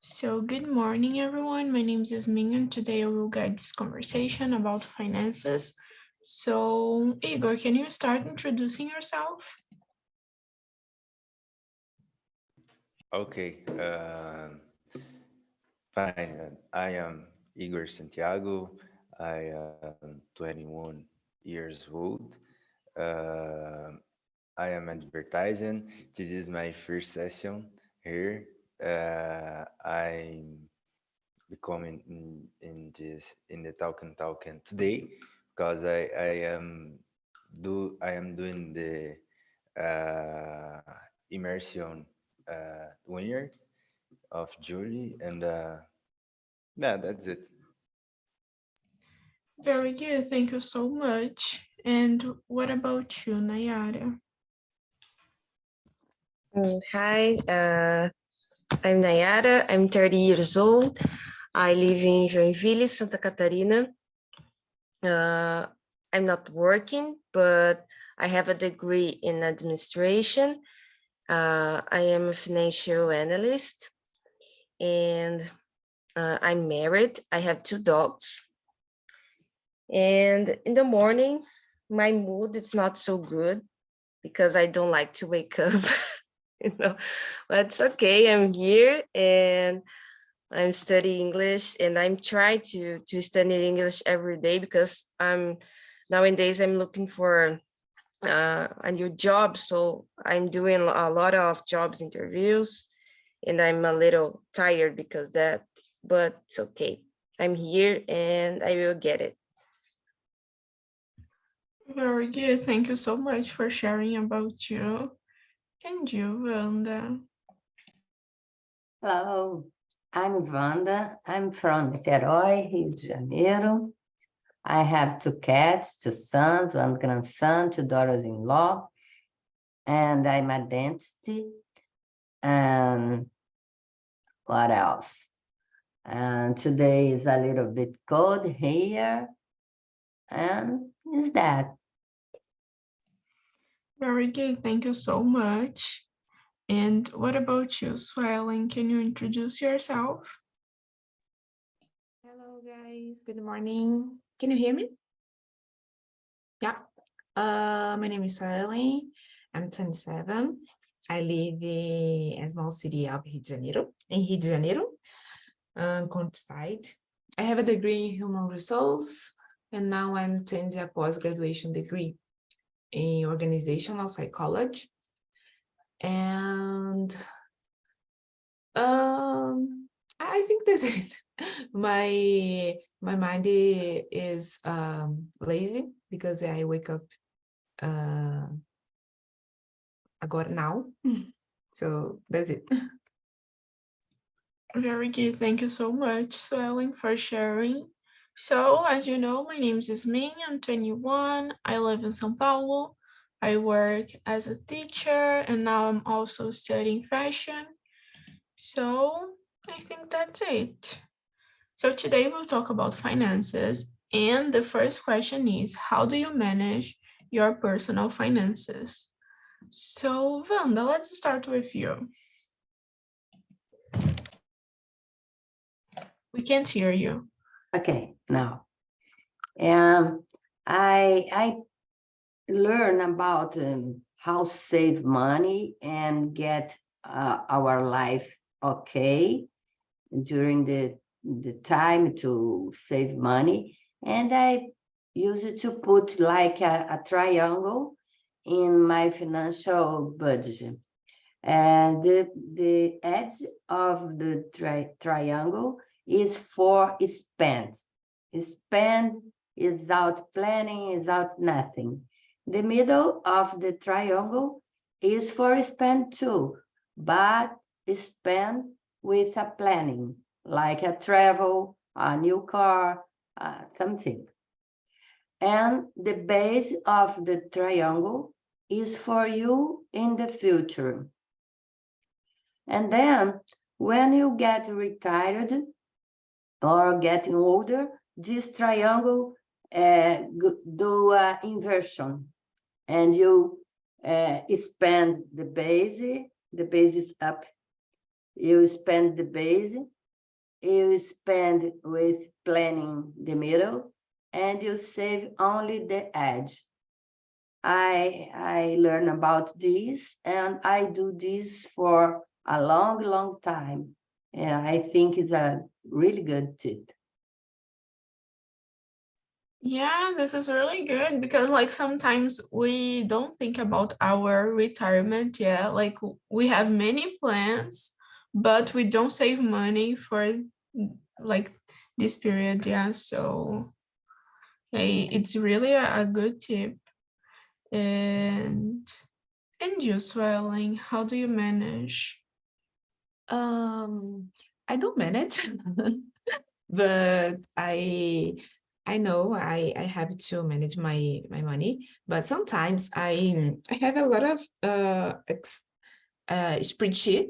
So, good morning, everyone. My name is Ismin, and today I will guide this conversation about finances. So, Igor, can you start introducing yourself? Okay, fine. I am Igor Santiago. I am 21 years old. Uh, I am advertising. This is my first session here. I'm becoming in the TALKNTALK today because I am doing the immersion winner of Julie, and yeah, that's it. Very good. Thank you so much. And what about you, Nayada? Hi, I'm Nayada. I'm 30 years old. I live in Joinville, Santa Catarina. I'm not working, but I have a degree in administration. I am a financial analyst, and I'm married. I have 2 dogs. And in the morning, my mood is not so good because I don't like to wake up. But it's okay. I'm here and I'm studying English, and I'm trying to study English every day because nowadays I'm looking for a new job. So I'm doing a lot of jobs interviews, and I'm a little tired because that, but it's okay. I'm here and I will get it. Very good. Thank you so much for sharing about you. And you, Vanda? Hello, I'm Vanda. I'm from Niterói, Rio de Janeiro. I have 2 cats, 2 sons, 1 grandson, 2 daughters-in-law, and I'm a dentist. And what else? And today is a little bit cold here, and is that. Very good. Thank you so much. And what about you, Swellen? Can you introduce yourself? Hello guys, good morning. Can you hear me? Yeah. My name is Shirley. I'm 27. I live in a small city of Rio de Janeiro, countryside. I have a degree in human resource, and now I'm attending a post-graduation degree in organizational psychology. And I think that's it. My mind is lazy because I wake up agora now. So that's it. Very good. Thank you so much, Swellen, for sharing. So, as you know, my name is Ismin. I'm 21. I live in São Paulo. I work as a teacher, and now I'm also studying fashion. So, I think that's it. So, today we'll talk about finances. And the first question is, how do you manage your personal finances? So, Vanda, let's start with you. We can't hear you. Okay, now. I learn about how save money and get our life okay during the time to save money. And I use it to put like a triangle in my financial budget. And the edge of the triangle is for spend. Spend is out planning, is out nothing. The middle of the triangle is for spend too, but spend with a planning, like a travel, a new car, something. And the base of the triangle is for you in the future. And then when you get retired or getting older, this triangle do inversion, and you expand the base is up, You spend the base, you spend with planning the middle, and you save only the edge. I learn about this, and I do this for a long, long time. And I think it's a really good tip. Yeah, this is really good because like sometimes we don't think about our retirement yet. Like we have many plans, but we don't save money for like this period. Yeah, so hey, it's really a good tip. And you, Swelling, how do you manage? I don't manage, but I know I have to manage my money, but sometimes I have a lot of spreadsheet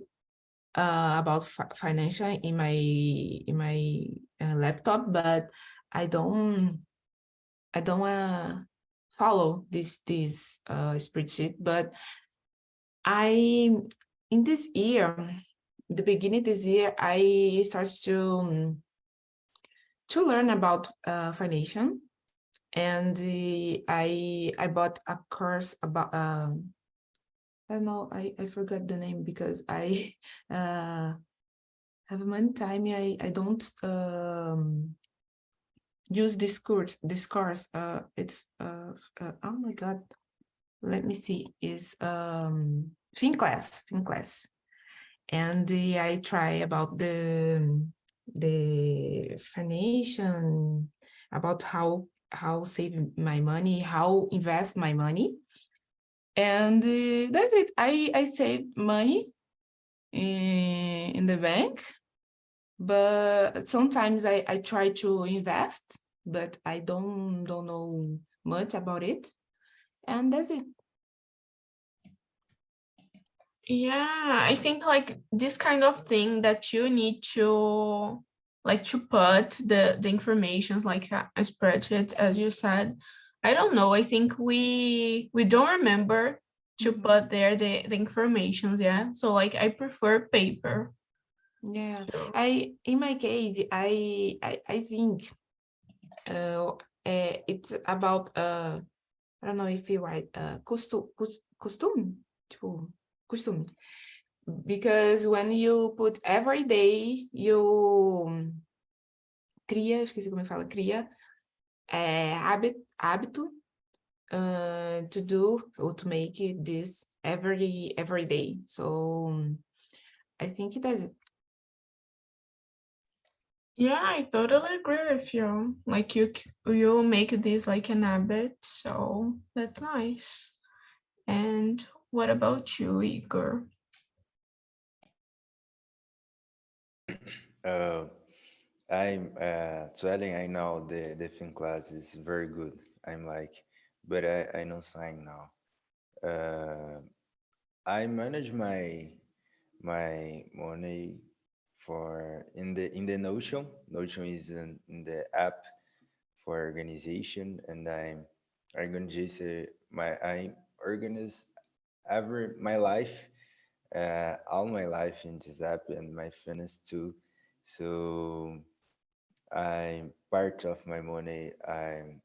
about financial in my laptop, but I don't follow this spreadsheet. But I in this year, the beginning of this year, I started to learn about financial, and I bought a course about I don't know, I forgot the name because I have one time I don't use this course it's oh my god, let me see, is fin class, and I try about the financial, about how save my money, how invest my money, and that's it. I save money in the bank, but sometimes I try to invest, but I don't know much about it, and that's it. Yeah, I think like this kind of thing that you need to like to put the informations like a spreadsheet, as you said. I don't know. I think we don't remember to put there the informations. Yeah. So like I prefer paper. Yeah, So, in my case, I think it's about I don't know if you write costume, tipo, costume, because when you put every day, you cria, esqueci como é que fala, cria hábito to do or to make this every day. So I think it does it. yeah, I totally agree with you. Like you make this like an habit, so that's nice. And what about you, Igor? Uh, I'm Swelling. I know the film class is very good. I'm like, but I know sign now. I manage my money for in the Notion. Notion is in the app for organization, and I'm organize I organize every my life, all my life in this app and my finance too. So I'm part of my money. I'm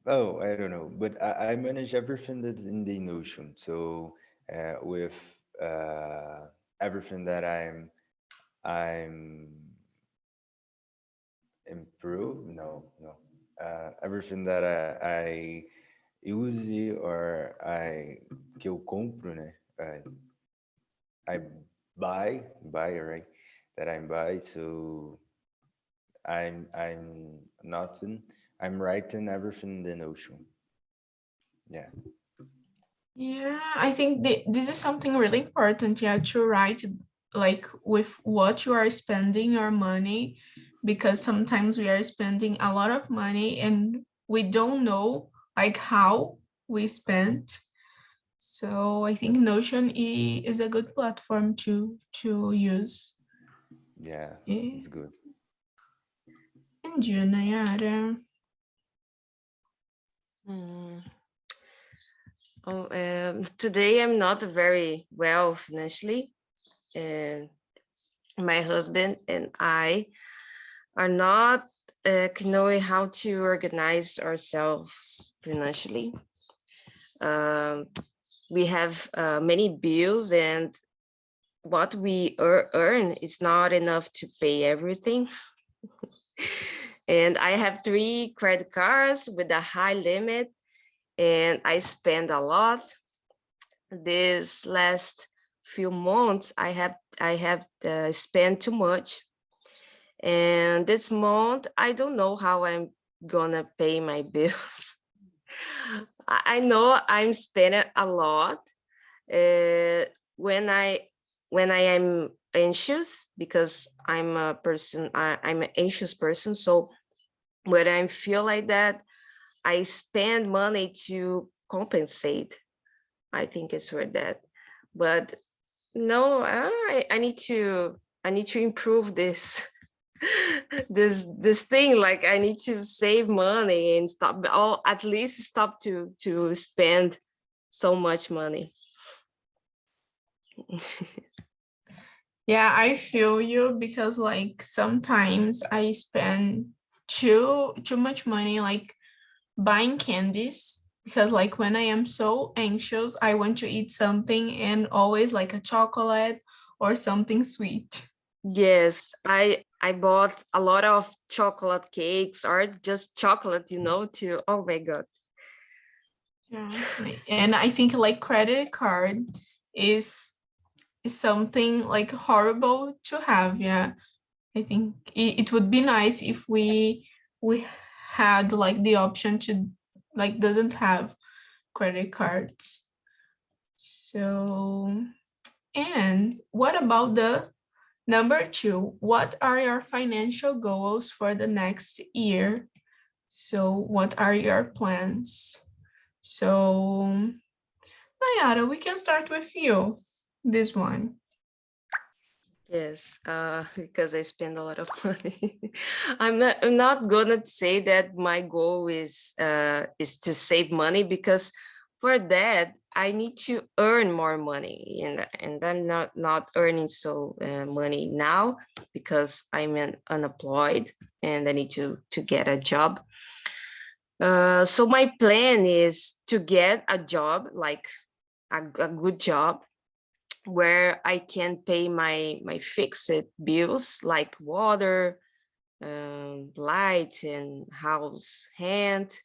oh, I don't know, but I manage everything that's in the Notion. So with uh, everything that I'm improve. No. Everything that I use or que eu compro, né? I buy, right? That I buy. So I'm nothing. I'm writing everything in the Notion. Yeah. Yeah, I think this is something really important, yeah, to write like with what you are spending your money, because sometimes we are spending a lot of money and we don't know like how we spent. So I think Notion is a good platform to use. Yeah, Yeah. it's good. And you, Nayara? Hmm. Oh, today I'm not very well financially, and my husband and I are not knowing how to organize ourselves financially. Um, we have many bills, and what we earn is not enough to pay everything. And I have 3 credit cards with a high limit, and I spend a lot. This last few months, I have spent too much, and this month I don't know how I'm gonna pay my bills. I know I'm spending a lot when I am anxious, because I'm an anxious person. So when I feel like that, I spend money to compensate. I think it's for that. But no, I need to improve this this thing. Like, I need to save money and stop, or at least stop to spend so much money. Yeah, I feel you because like sometimes I spend too much money like buying candies because like when I am so anxious, I want to eat something and always like a chocolate or something sweet. Yes, I bought a lot of chocolate cakes, or just chocolate, to, oh my God. Yeah. And I think like credit card is is something like horrible to have. Yeah. I think it would be nice if we had like the option to like doesn't have credit cards. So, and what about the number 2? What are your financial goals for the next year? So, what are your plans? So, Nayara, we can start with you. This one. Yes, because I spend a lot of money. I'm not gonna say that my goal is to save money, because for that I need to earn more money, and I'm not earning so money now, because I'm unemployed and I need to get a job. So my plan is to get a job, like a good job, where I can pay my fixed bills like water, light, and house rent,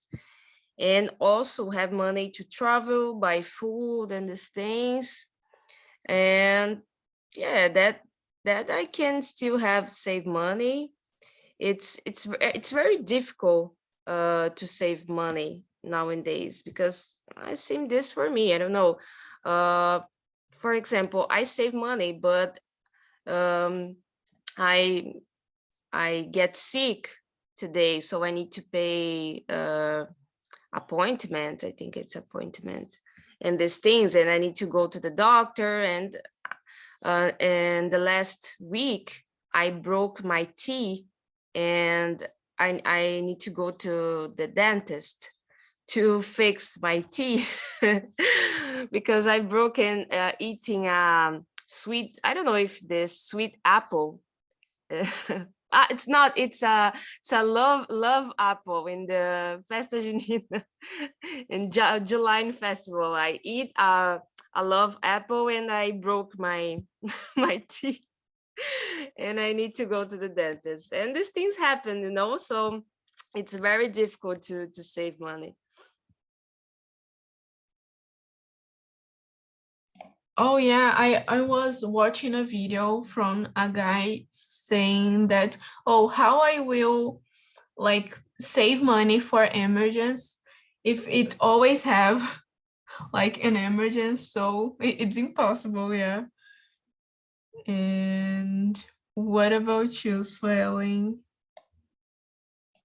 and also have money to travel, buy food and these things. And yeah, that I can still have save money. It's very difficult to save money nowadays, because I think this for me, I don't know. Uh, for example, I save money, but um, I I get sick today, so I need to pay appointment. I think it's appointment and these things, and I need to go to the doctor. And the last week I broke my teeth, and I need to go to the dentist to fix my teeth because I broken eating sweet. I don't know if this sweet apple. It's not. It's a love apple in the Festa Junina in July festival. I eat a love apple, and I broke my my teeth, and I need to go to the dentist. And these things happen, so it's very difficult to save money. Oh yeah, I was watching a video from a guy saying that, oh, how I will like save money for emergence if it always have like an emergence, so it's impossible, yeah. And what about you, Swelling?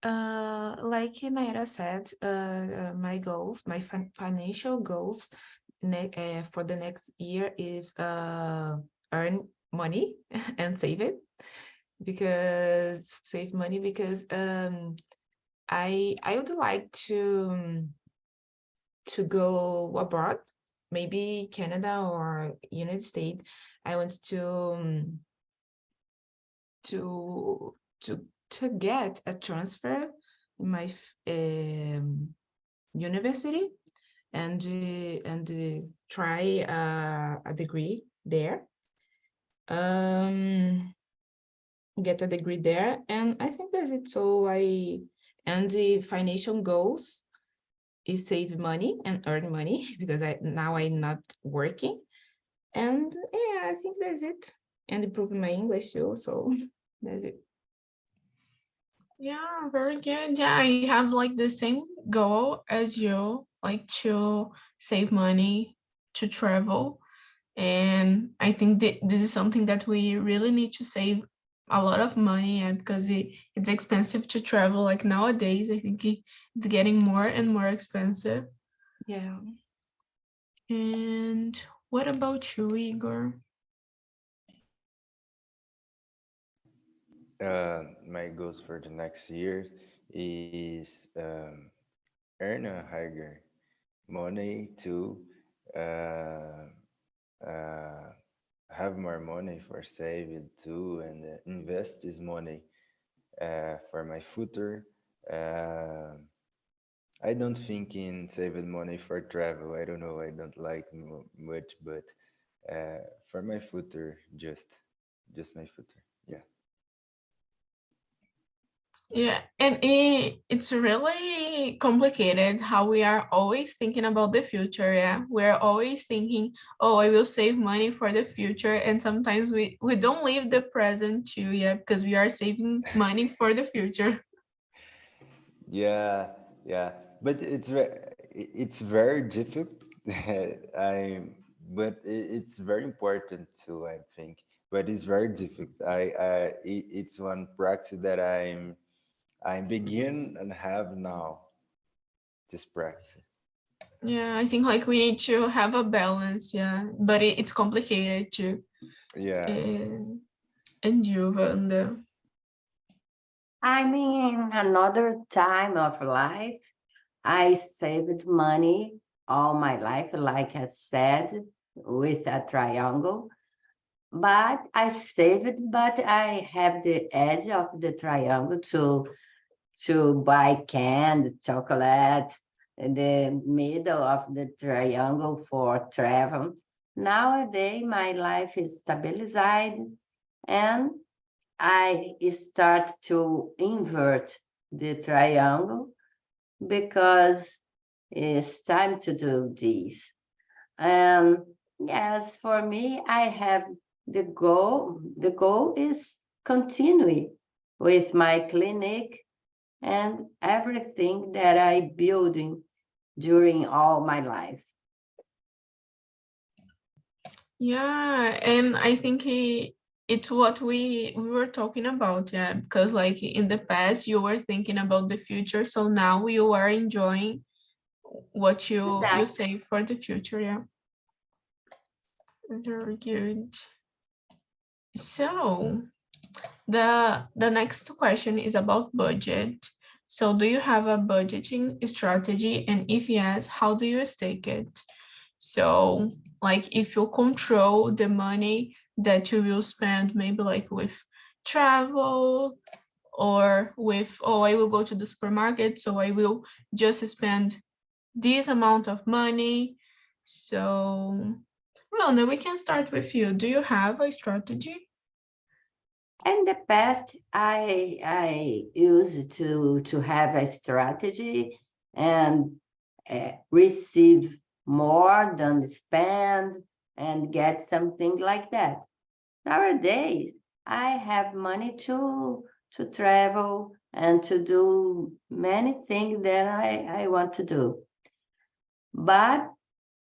Like Nayara said, my goals, my financial goals for the next year is earn money and save it, because I would like to go abroad, maybe Canada or United States. I want to get a transfer in my university and try a degree there. Get a degree there, and I think that's it. So and the financial goals is save money and earn money because now I'm not working, and yeah, I think that's it. And improving my English too. So that's it. Yeah, very good. Yeah, I have like the same goal as you, like to save money to travel. And I think this is something that we really need to save a lot of money, because it's expensive to travel. Like nowadays, I think it's getting more and more expensive. Yeah. And what about you, Igor? My goals for the next year is earn a higher money to uh, uh, have more money for saving too, and invest this money for my future. I don't think in saving money for travel. I don't know. I don't like much, but for my future, just my future. Yeah. Yeah, and it's really complicated how we are always thinking about the future. Yeah, we're always thinking, oh, I will save money for the future, and sometimes we don't live the present too. Yeah, because we are saving money for the future. Yeah, yeah, but it's very difficult. I but it's very important too, I think. But it's very difficult. It's one practice that I begin and have now. This practice. Yeah, I think like we need to have a balance. Yeah, but it's complicated too. Yeah. And you, Vanda? I'm in another time of life. I saved money all my life, like I said, with a triangle. But I saved, but I have the edge of the triangle to buy canned chocolate in the middle of the triangle for travel. Nowadays, my life is stabilized and I start to invert the triangle because it's time to do this. And yes, for me, I have the goal. The goal is continuing with my clinic and everything that I building during all my life. Yeah, and I think it's what we were talking about, yeah, because like in the past you were thinking about the future, so now you are enjoying what you Exactly. save for the future, yeah. Very good. So the next question is about budget. So do you have a budgeting strategy, and if yes, how do you stake it? So like if you control the money that you will spend, maybe like with travel, or with, oh, I will go to the supermarket, so I will just spend this amount of money. So, well, now we can start with you. Do you have a strategy? In the past, I used to have a strategy and receive more than spend and get something like that. Nowadays, I have money to travel and to do many things that I want to do. But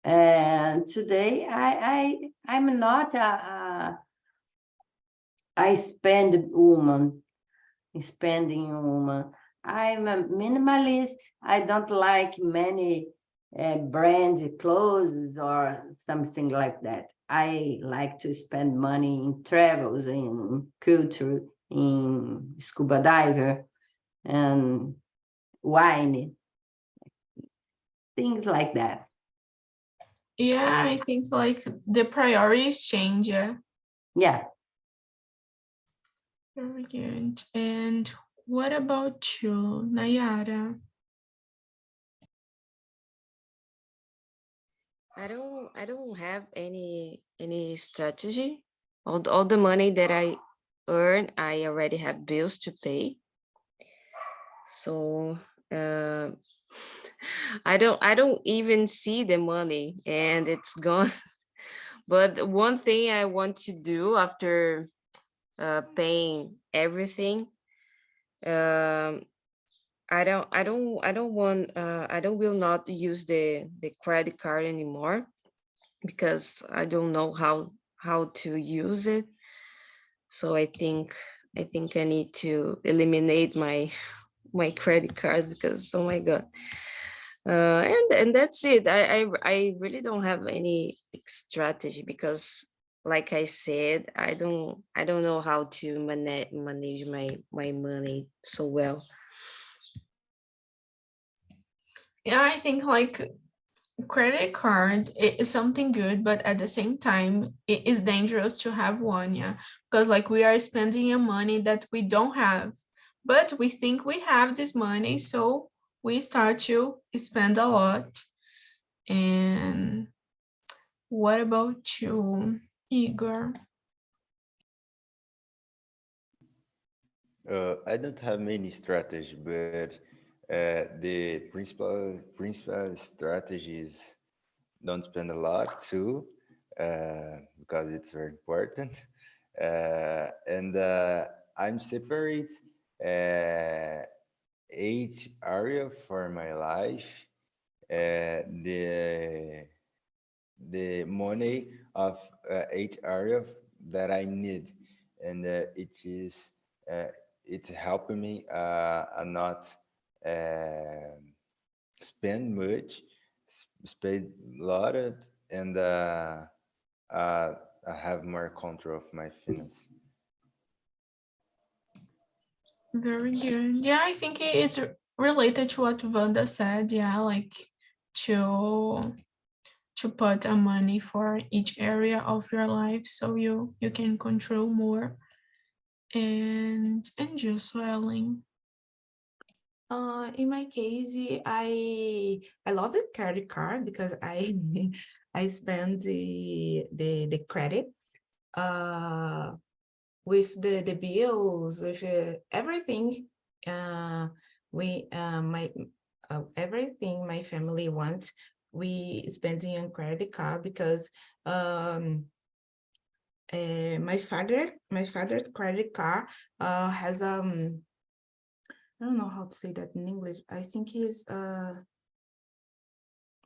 today, I'm not a spending woman. I'm a minimalist. I don't like many brand clothes or something like that. I like to spend money in travels, in culture, in scuba diver and wine, things like that. Yeah, I think like the priorities change. Yeah, Yeah. very good. And what about you, Nayara? I don't have any strategy. All the money that I earn, I already have bills to pay. So uh, I don't even see the money and it's gone. But one thing I want to do after paying everything, um, I don't will not use the credit card anymore because I don't know how to use it. So I think I need to eliminate my my credit cards because oh my god. And that's it. I really don't have any strategy because like I said, I don't know how to manage my money so well. Yeah, I think like credit card is something good, but at the same time, it is dangerous to have one. Yeah, because like we are spending a money that we don't have, but we think we have this money, so we start to spend a lot. And what about you, Igor? I don't have many strategy, but the principal strategy is don't spend a lot too, because it's very important. And I'm separate uh, each area for my life. The money of each area that I need, and uh, it's helping me not uh, spend much, spend a lot of, and I have more control of my finance. Very good. Yeah, I think it's related to what Vanda said. Yeah, like to put a money for each area of your life so you can control more. And you, Swelling. In my case, I love a credit card because I I spend the credit uh with the bills, with everything. Uh, we my everything my family wants, we spending on credit card because my father's credit card has I don't know how to say that in English. I think is I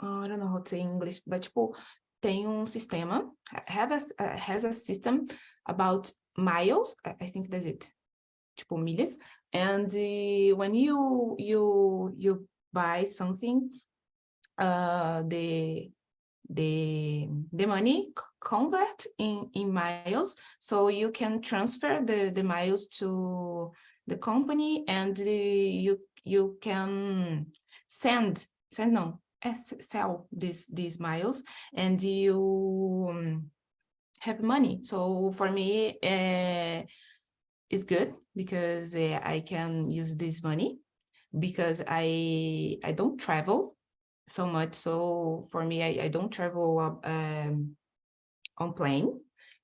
don't know how to say in English, but tipo, tem sistema, has a system about miles. I think that's it. Tipo milhas. And when you buy something, the money convert in miles, so you can transfer the miles to the company, and you can sell these miles, and you have money. So for me, it's good because I can use this money because I don't travel so much. So for me, I don't travel on plane.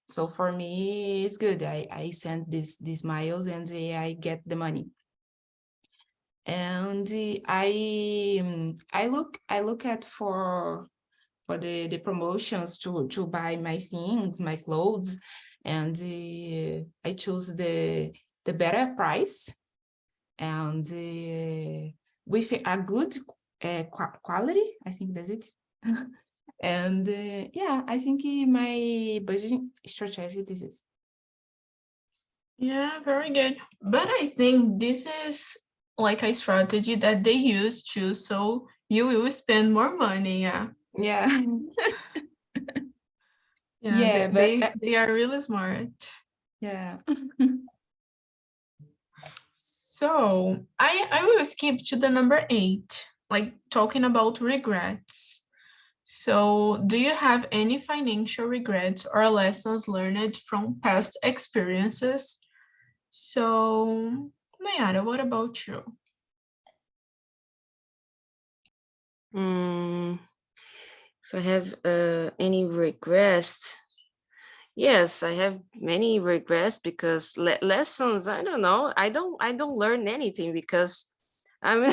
So for me, it's good. I send these miles and I get the money. And I look at for the promotions to buy my things, my clothes, and I choose the better price and with a good quality. I think that's it. And yeah, I think my budgeting strategy this is. Yeah, very good. But I think this is like a strategy that they use to, so you will spend more money. Yeah. Yeah. Yeah, Yeah, but they are really smart. yeah. So I will skip to the number 8. like talking about regrets. So, do you have any financial regrets or lessons learned from past experiences? So, Nayara, what about you? If I have any regrets, yes, I have many regrets because lessons. I don't know. I don't learn anything because I'm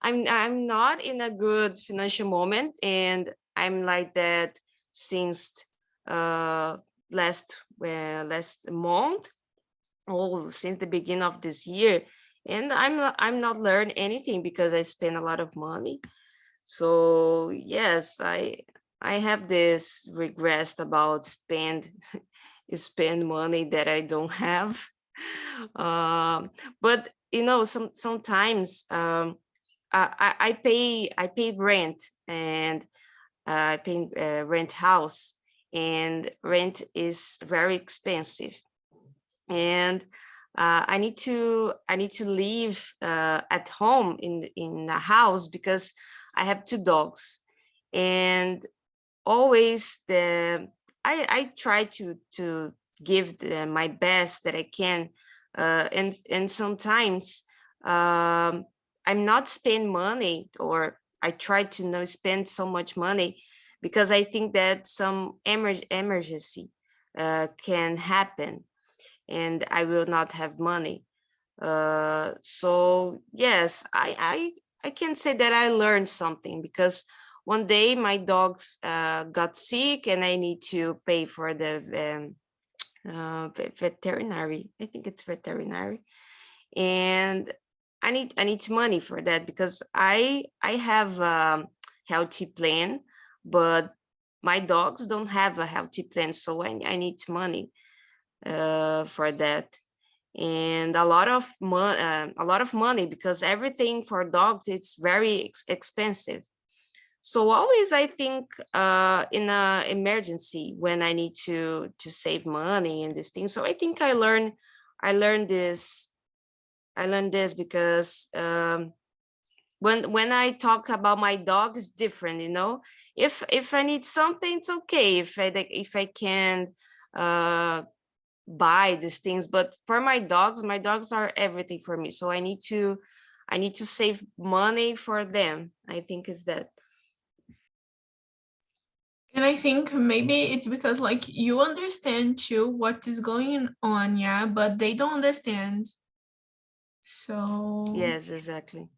I'm not in a good financial moment, and I'm like that since uh last month, or since the beginning of this year, and I'm not learn anything because I spend a lot of money. So yes, I have this regret about spend money that I don't have. But you know, sometimes I pay rent, and I pay rent house, and rent is very expensive, and I need to live at home in the house because I have two dogs, and always I try to give my best that I can, and sometimes I'm not spend money, or I try to not spend so much money because I think that some emergency can happen and I will not have money. So yes, I can say that I learned something because one day my dogs got sick and I need to pay for the veterinary. I think it's veterinary, and I need money for that because I have healthy plan, but my dogs don't have a healthy plan, so I need money for that, and a lot of money because everything for dogs it's very expensive. So always I think in a emergency when I need to save money and this thing. So I think I learned this because when I talk about my dog, it's different, you know. If I need something, it's okay. If I can buy these things, but for my dogs are everything for me, so I need to save money for them. I think is that. And I think maybe it's because like you understand too what is going on, yeah, but they don't understand. So, Yes, exactly.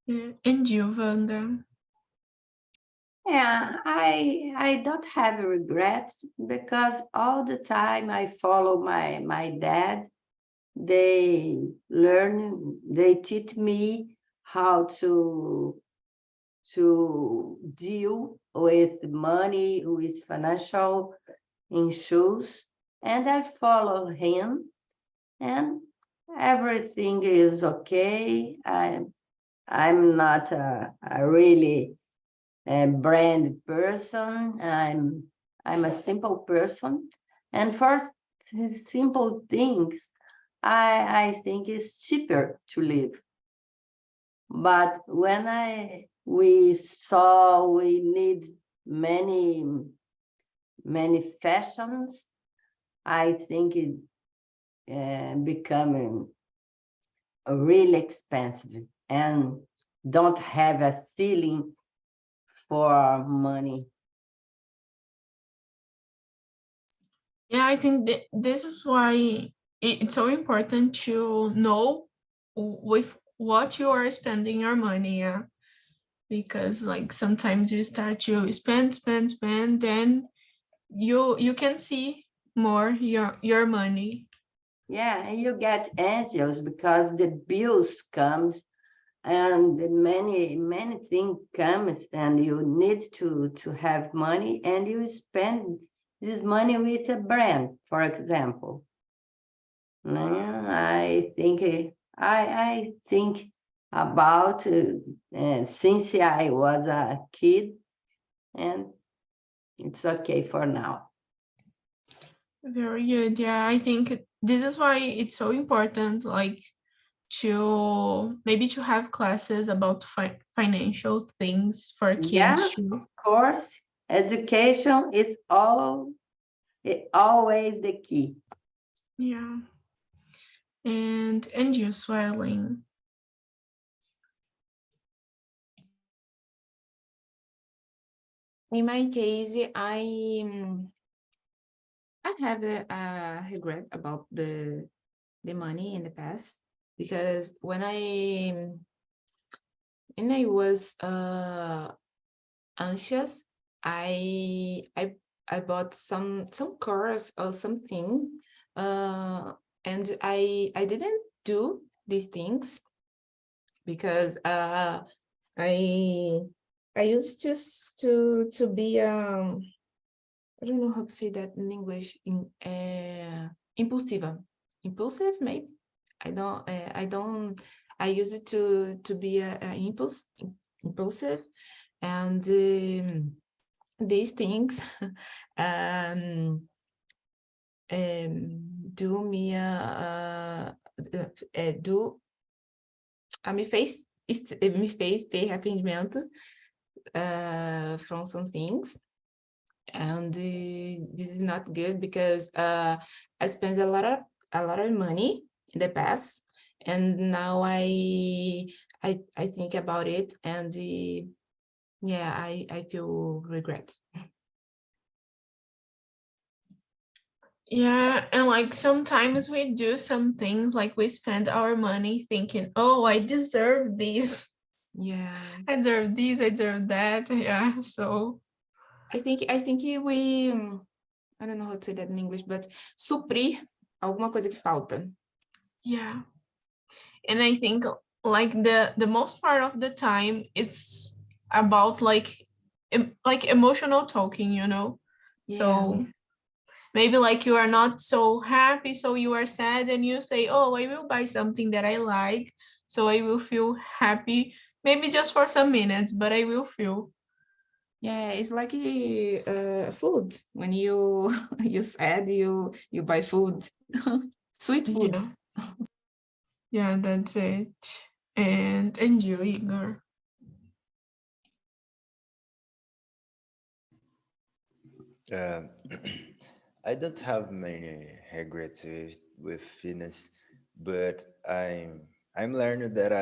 yeah. And you, Vanda? Yeah, I don't have regrets because all the time I follow my dad. They teach me how to deal with money, with financial issues, and I follow him, and everything is okay. I'm not a really brand person. I'm a simple person, and for simple things, I think it's cheaper to live. But when we saw we need many many fashions, I think it becoming really expensive and don't have a ceiling for money. Yeah, I think this is why it's so important to know with what you are spending your money, yeah. Because like sometimes you start to spend, then you can see more your money. Yeah, and you get anxious because the bills comes and many things comes and you need to have money and you spend this money with a brand, for example. I think about since I was a kid, and it's okay for now. Very good. Yeah, I think this is why it's so important, like to maybe to have classes about financial things for Yeah, kids too. of course. Education is always the key. Yeah. And you, Swelling. In my case, I have a regret about the money in the past, because when I was anxious, I bought some course or something, and I didn't do these things because I used just to be I don't know how to say that in English, impulsive maybe. I use it to be impulsive, and these things um, do me me fez ter arrependimento from some things, and this is not good because I spent a lot of money in the past, and now I think about it, and yeah, I feel regret. Yeah, and like sometimes we do some things like we spend our money thinking, oh, I deserve this. Yeah, I deserve this, I deserve that. Yeah, so I think we I don't know how to say that in English, but suprir alguma coisa que falta. yeah. And I think like the most part of the time it's about like emotional talking, you know. Yeah. So maybe like you are not so happy, so you are sad, and you say, oh, I will buy something that I like, so I will feel happy, maybe just for some minutes, but I will feel. Yeah, it's like food. When you you said you buy food, sweet food. Yeah, yeah, that's it. And you, Igor. Um, I don't have many regrets with fitness, but I'm learning that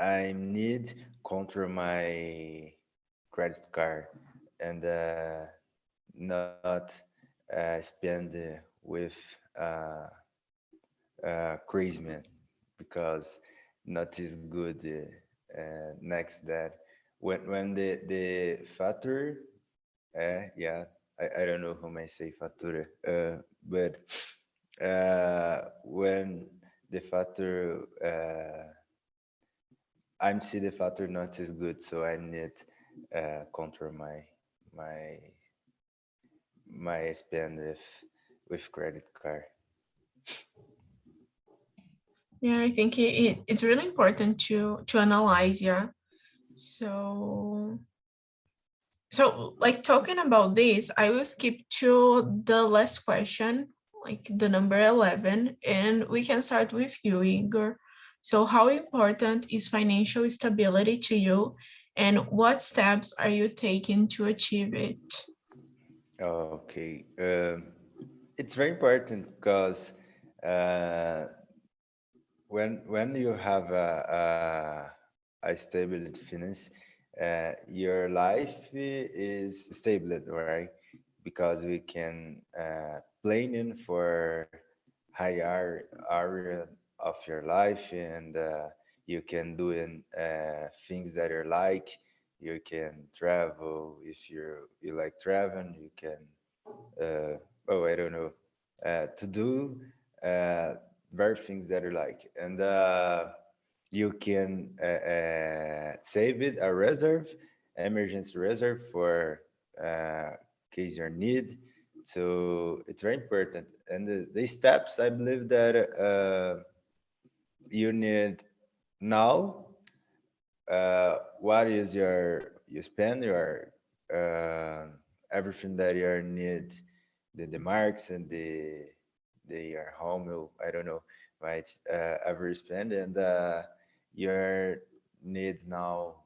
I need control my credit card and not spend with uh, crazy man, because not is good. Next that when the factor, yeah, I don't know how I say fatura, but when the factor, I'm see the factor not is good, so I need control my my spend with credit card. Yeah, I think it's really important to analyze. Yeah. So like talking about this, I will skip to the last question, like the number 11, and we can start with you, Igor. So how important is financial stability to you, and what steps are you taking to achieve it? Okay, it's very important because uh, when you have a stable finance, your life is stable, right? Because we can planning for higher area of your life, and you can do things that you like. You can travel if you like traveling. You can I don't know, to do uh, very things that you like, and you can save it a reserve, emergency reserve for case you need. So it's very important, and the steps I believe that you need now. What is you spend your everything that you need, the marks and the your home, I don't know, right? Ever spend, and your needs now,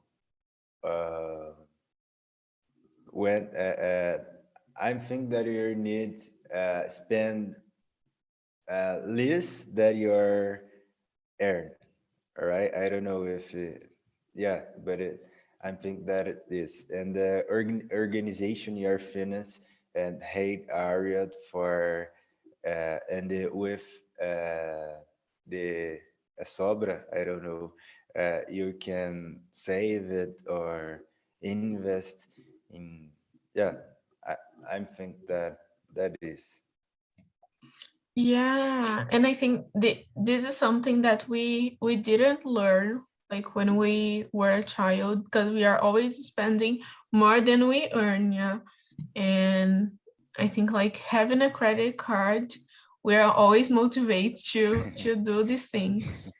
uh, when I think that your needs spend less than your earn. All right, I don't know if yeah, but I think that it is, and the organization your finance and hate area for with the sobra, I don't know, you can save it or invest in, yeah, I I think that that is. Yeah, and I think this is something that we didn't learn like when we were a child, because we are always spending more than we earn, yeah. And I think like having a credit card, we are always motivated to do these things.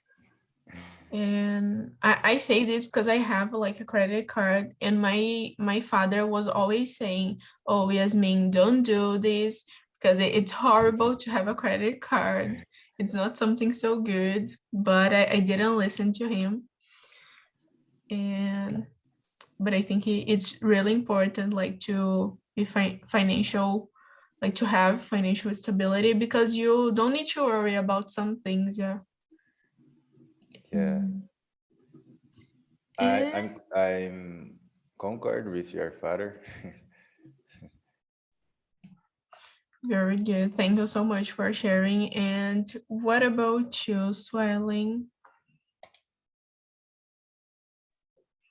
And I say this because I have like a credit card, and my father was always saying, "Oh, Yasmin, don't do this because it's horrible to have a credit card. It's not something so good." But I didn't listen to him, and but I think it's really important like to be financial, like to have financial stability, because you don't need to worry about some things, yeah. Yeah. Mm. I, And I'm concord with your father. very good. Thank you so much for sharing. And what about you, Swelling?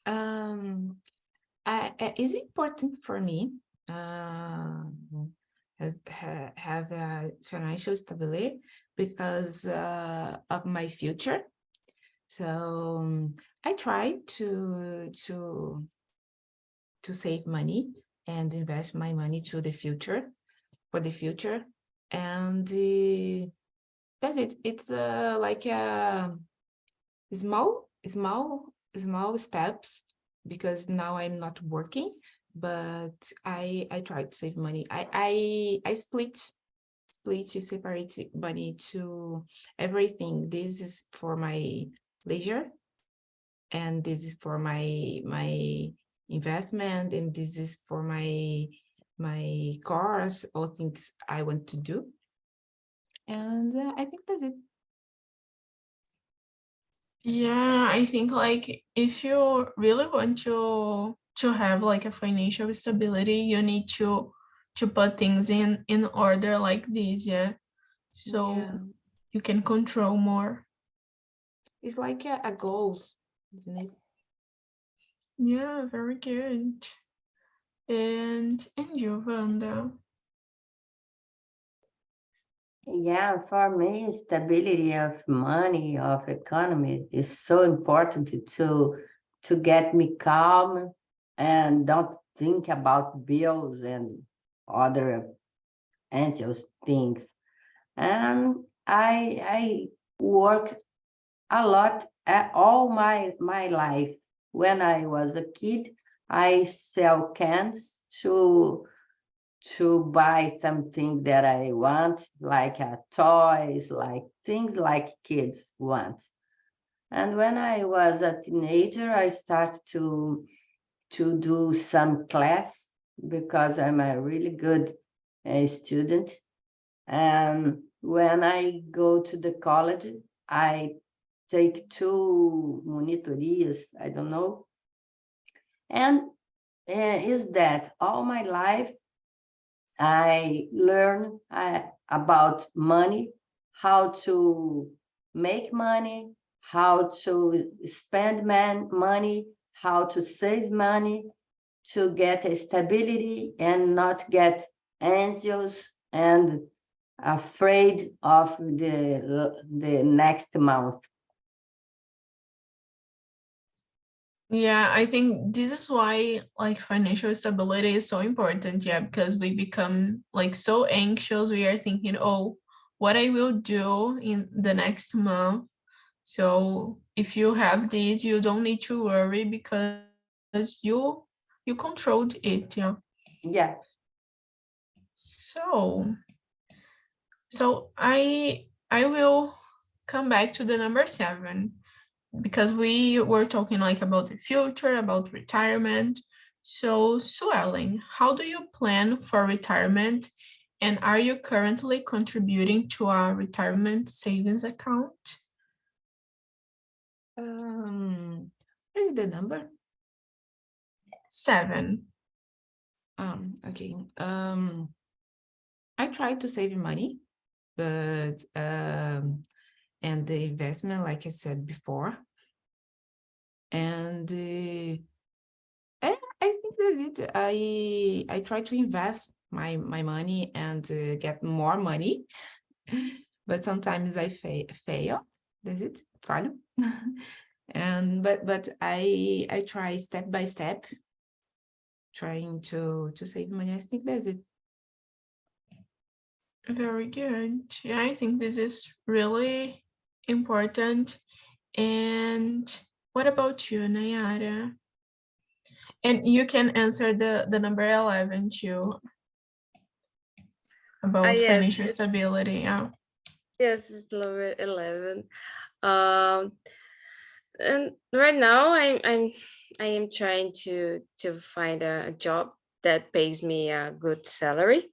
Um, it's important for me have a financial stability because of my future. So I try to save money and invest my money to the future for the future, and that's it. It's like small steps, because now I'm not working, but I try to save money. I separate money to everything. This is for my leisure, and this is for my investment, and this is for my course or things I want to do. And I think that's it. Yeah, I think like if you really want to have like a financial stability, you need to put things in order like this, yeah. Yeah, So you can control more. it's like a goals, isn't it? Yeah, very good. And you, Vanda? Yeah, for me, stability of money, of economy is so important to get me calm and don't think about bills and other anxious things. And I work a lot all my life. When I was a kid, I sell cans to buy something that I want, like toys, like things like kids want. And when I was a teenager, I started to do some class because I'm a really good student. And when I go to the college, I take 2 monitorias, I don't know. And is that all my life I learn about money, how to make money, how to spend money, how to save money, to get a stability and not get anxious and afraid of the next month. Yeah, I think this is why like financial stability is so important, yeah, because we become like so anxious. We are thinking, oh, what I will do in the next month. So if you have this, you don't need to worry because you controlled it, yeah. Yeah. So so I will come back to the number 7, because we were talking like about the future, about retirement. So, Suellen, how do you plan for retirement? And are you currently contributing to a retirement savings account? What is the number? 7. Okay. I try to save money, but and the investment, like I said before, and I think that's it. I try to invest my money and get more money, but sometimes I fail. That's it, falho. And but I try step by step, trying to save money. I think that's it. Very good. Yeah, I think this is really important. And what about you, Nayara? And you can answer the number 11 too, about Yes, financial stability. Yeah. yes, it's number 11. Um, and right now I am trying to find a job that pays me a good salary,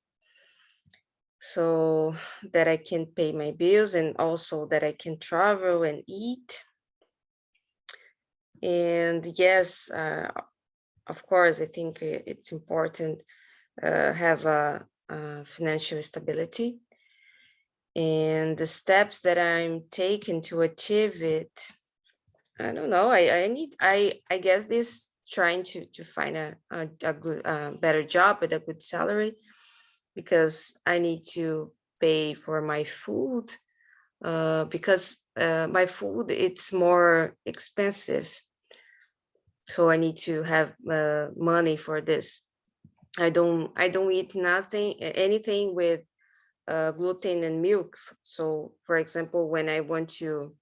so that I can pay my bills and also that I can travel and eat. And yes, of course, I think it's important have a financial stability. And the steps that I'm taking to achieve it, I don't know. I guess this trying to find a good better job with a good salary, because I need to pay for my food, because my food it's more expensive, so I need to have money for this. I don't eat anything with gluten and milk. So for example, when I want to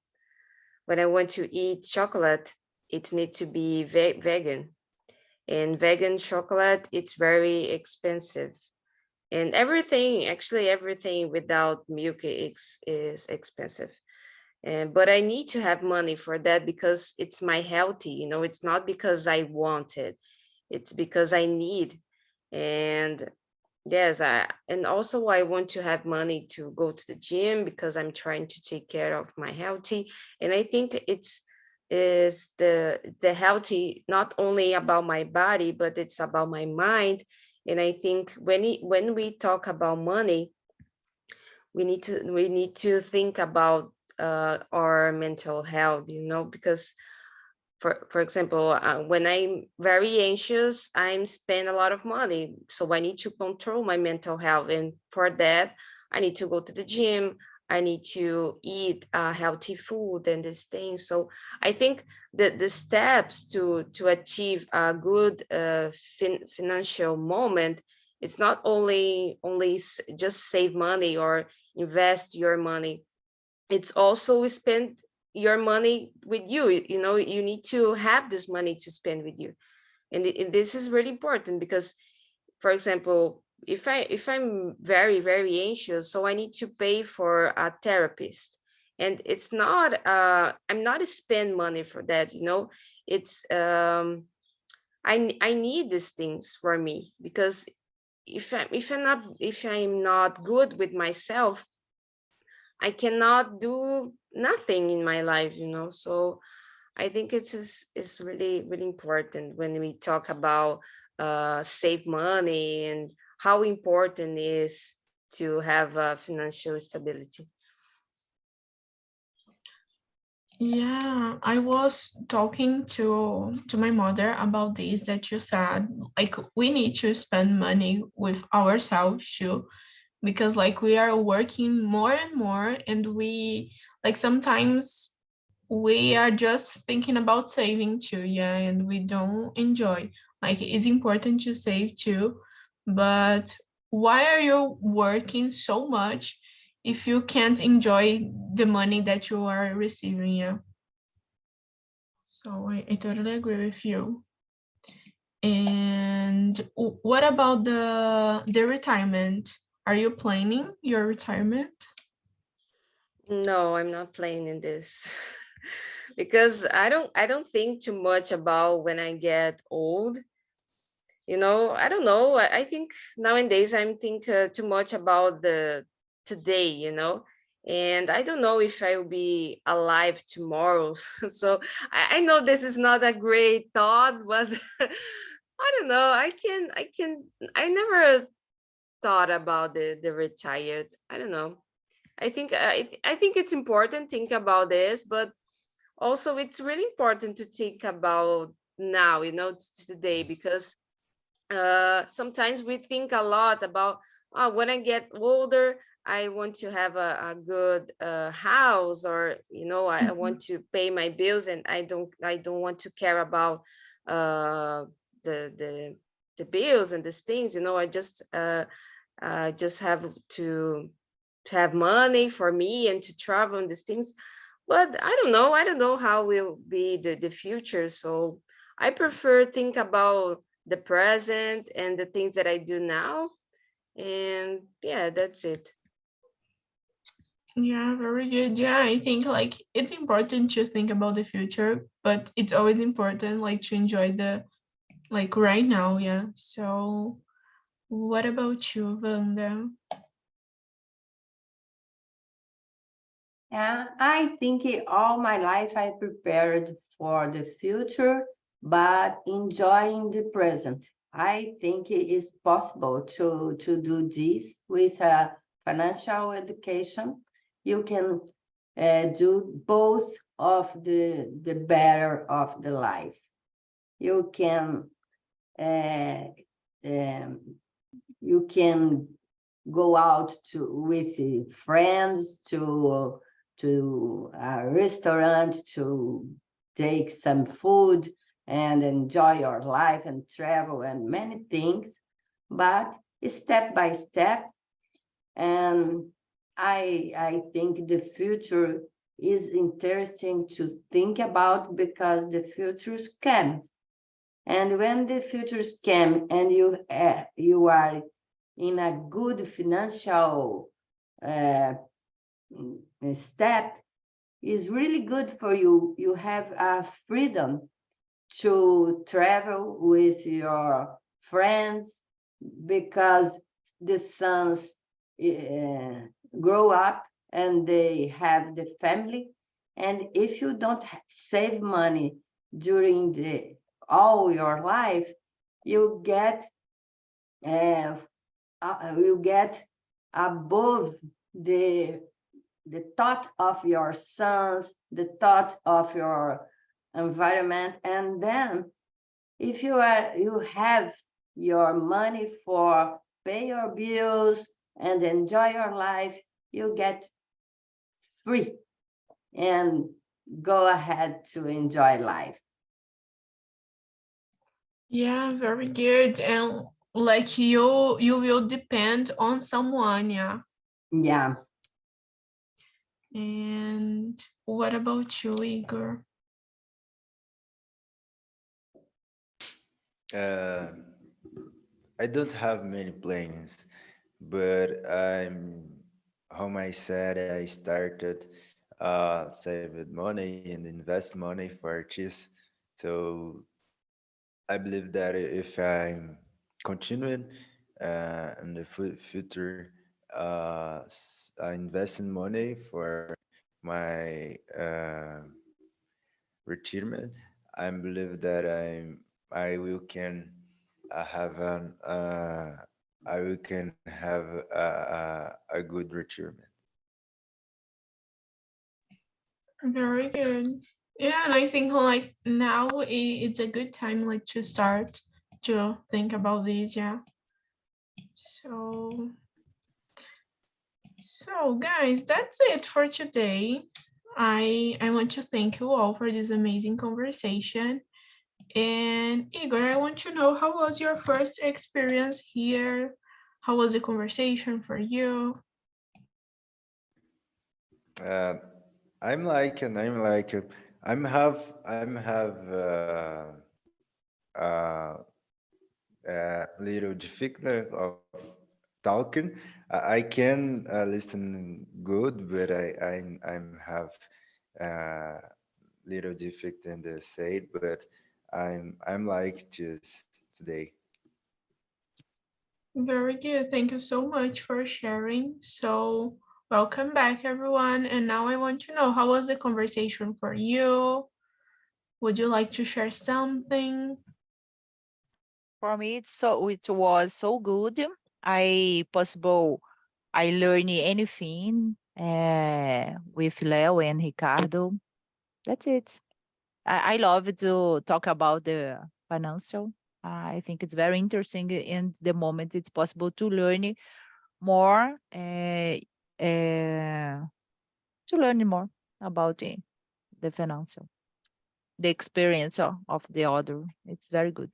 eat chocolate, it needs to be vegan, and vegan chocolate it's very expensive. And everything without milk is expensive. But I need to have money for that because it's my healthy, it's not because I want it, it's because I need. And yes, and also I want to have money to go to the gym because I'm trying to take care of my healthy. And I think is the healthy not only about my body, but it's about my mind. And I think when we talk about money, we need to think about our mental health, because for example, when I'm very anxious, I'm spend a lot of money. So I need to control my mental health. And for that, I need to go to the gym. I need to eat healthy food and this thing. So I think that the steps to achieve a good financial moment, it's not only just save money or invest your money. It's also spend your money with you. You need to have this money to spend with you. And this is really important because, for example, if I'm very, very anxious, so I need to pay for a therapist. And it's not I'm not spend money for that. It's I need these things for me, because if I'm not good with myself, I cannot do nothing in my life. So I think it's really, really important when we talk about save money and how important it is to have financial stability. Yeah, I was talking to my mother about this that you said, like we need to spend money with ourselves too, because like we are working more and more, and we like sometimes we are just thinking about saving too, yeah, and we don't enjoy. Like it's important to save too, but why are you working so much if you can't enjoy the money that you are receiving? Yeah. So I totally agree with you. And what about the retirement? Are you planning your retirement? No, I'm not playing in this because I don't think too much about when I get old. I don't know. I think nowadays I'm think too much about the today, and I don't know if I will be alive tomorrow. So I know this is not a great thought, but I don't know. I never thought about the retired. I don't know. I think it's important to think about this, but also it's really important to think about now, today, because sometimes we think a lot about, oh, when I get older, I want to have a good house, or I Mhm. want to pay my bills, and I don't want to care about uh, the bills and these things. I just have to have money for me and to travel and these things. But I don't know how will be the future. So I prefer think about the present and the things that I do now. And yeah, that's it. Yeah, very good. Yeah, I think like it's important to think about the future, but it's always important like to enjoy the like right now. Yeah. So, what about you, Vanda? Yeah, I think all my life I prepared for the future, but enjoying the present. I think it is possible to do this with a financial education. You can do both of the better of the life. You can uh, um, you can go out with friends to a restaurant to take some food and enjoy your life and travel and many things, but step by step. And I think the future is interesting to think about because the futures comes. And when the futures come and you are in a good financial uh, step, is really good for you. You have a freedom to travel with your friends because the sons uh, grow up and they have the family. And if you don't save money during the all your life, you get uh, you get above the the thought of your sons, the thought of your environment. And then if you have your money for pay your bills and enjoy your life, you get free and go ahead to enjoy life. Yeah, very good. And like you will depend on someone, yeah. Yeah. And what about you, Igor? Uh, I don't have many plans, but how I said, I started saving money and invest money for artists. So I believe that if I'm continuing in the future, investing money for my retirement, I believe that I will can have an I will can have a good retirement. Very good. Yeah, and I think like now it's a good time like to start to think about this, yeah. So guys, that's it for today. I want to thank you all for this amazing conversation. And Igor, I want to know how was your first experience here? How was the conversation for you? Uh, I'm have uh, little difficult of talking, I can listen good, but I'm have little defect in the say, but I'm like just today. Very good. Thank you so much for sharing. So, welcome back, everyone. And now I want to know, how was the conversation for you? Would you like to share something? For me, it was so good. I learn anything with Leo and Ricardo. That's it. I love to talk about the financial. I think it's very interesting in the moment it's possible to learn more, to learn more about the financial, the experience of the other. It's very good.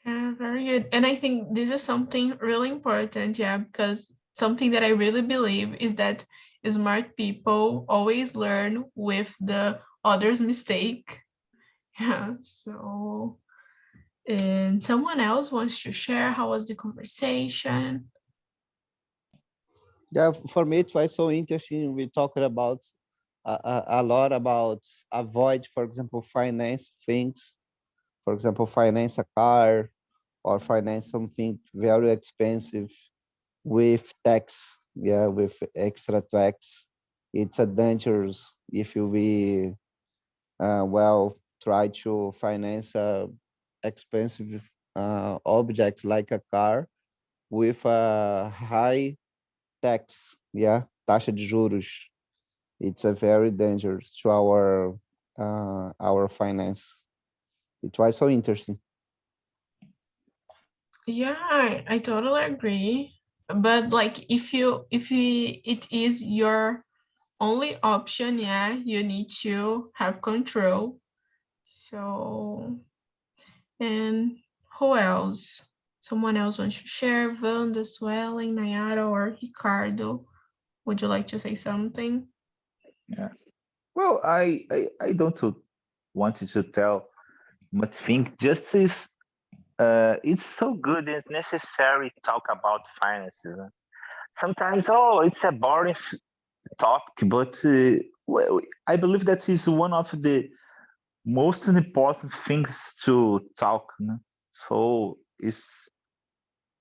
Yeah, very good. And I think this is something really important, yeah, because something that I really believe is that smart people always learn with the other's mistake. Yeah, so, and someone else wants to share how was the conversation? Yeah, for me, it was so interesting. We talked about a lot about avoid, for example, finance things. For example, finance a car or finance something very expensive with tax. Yeah, with extra tax. It's a dangerous if you be well try to finance expensive objects like a car with a high tax. Yeah, taxa de juros. It's a very dangerous to our finance. It was so interesting. Yeah, I totally agree. But like if it is your only option, yeah, you need to have control. So, and who else? Someone else wants to share? Vanda, Swelling, Nayada, or Ricardo? Would you like to say something? Yeah. Well, I don't want to tell much thing. Just is it's so good and necessary talk about finances. Sometimes, oh, it's a boring topic, but well, I believe that is one of the most important things to talk. No? So it's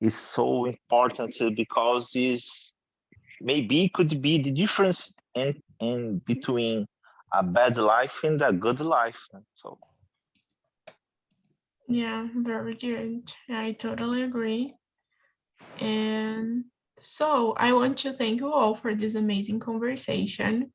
so important because is maybe it could be the difference in between a bad life and a good life. So Yeah, very good. I totally agree. And so I want to thank you all for this amazing conversation.